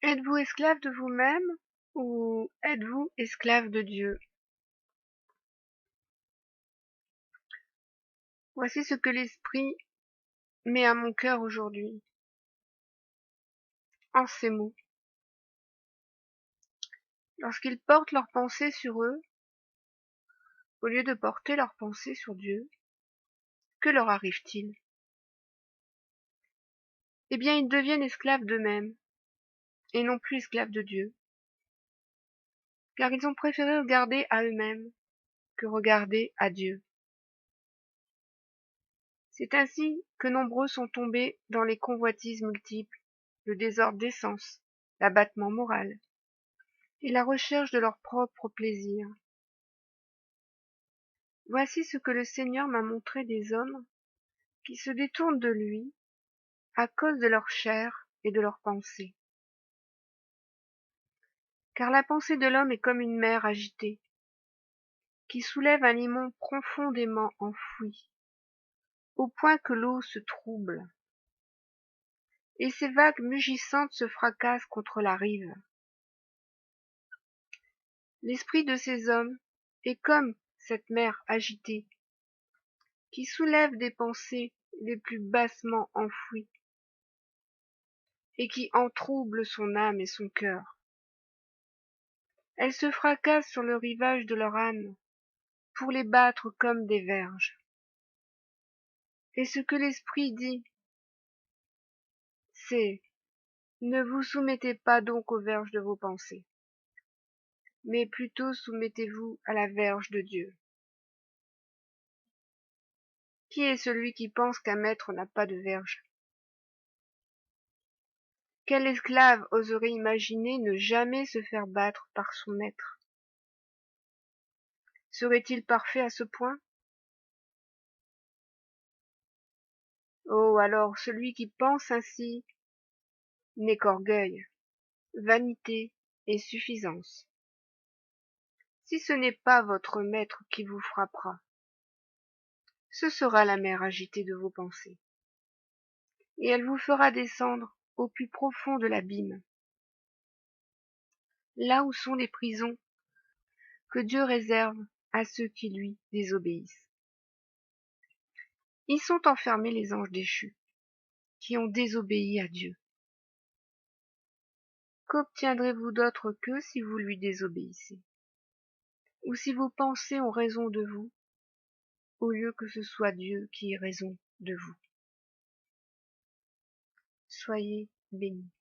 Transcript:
Êtes-vous esclave de vous-même ou êtes-vous esclave de Dieu? Voici ce que l'Esprit met à mon cœur aujourd'hui, en ces mots. Lorsqu'ils portent leurs pensées sur eux, au lieu de porter leurs pensées sur Dieu, que leur arrive-t-il? Eh bien, ils deviennent esclaves d'eux-mêmes, et non plus esclaves de Dieu, car ils ont préféré regarder à eux-mêmes que regarder à Dieu. C'est ainsi que nombreux sont tombés dans les convoitises multiples, le désordre des sens, l'abattement moral, et la recherche de leur propre plaisir. Voici ce que le Seigneur m'a montré des hommes qui se détournent de lui à cause de leur chair et de leurs pensées. Car la pensée de l'homme est comme une mer agitée, qui soulève un limon profondément enfoui, au point que l'eau se trouble, et ses vagues mugissantes se fracassent contre la rive. L'esprit de ces hommes est comme cette mer agitée, qui soulève des pensées les plus bassement enfouies, et qui entrouble son âme et son cœur. Elle se fracasse sur le rivage de leur âme, pour les battre comme des verges. Et ce que l'Esprit dit, c'est: ne vous soumettez pas donc aux verges de vos pensées, mais plutôt soumettez-vous à la verge de Dieu. Qui est celui qui pense qu'un maître n'a pas de verge? Quel esclave oserait imaginer ne jamais se faire battre par son maître? Serait-il parfait à ce point? Oh, alors celui qui pense ainsi n'est qu'orgueil, vanité et suffisance. Si ce n'est pas votre maître qui vous frappera, ce sera la mer agitée de vos pensées, et elle vous fera descendre au plus profond de l'abîme, là où sont les prisons que Dieu réserve à ceux qui lui désobéissent. Y sont enfermés les anges déchus, qui ont désobéi à Dieu. Qu'obtiendrez-vous d'autre qu'eux si vous lui désobéissez? Ou si vos pensées ont raison de vous, au lieu que ce soit Dieu qui ait raison de vous? Soyez bénis.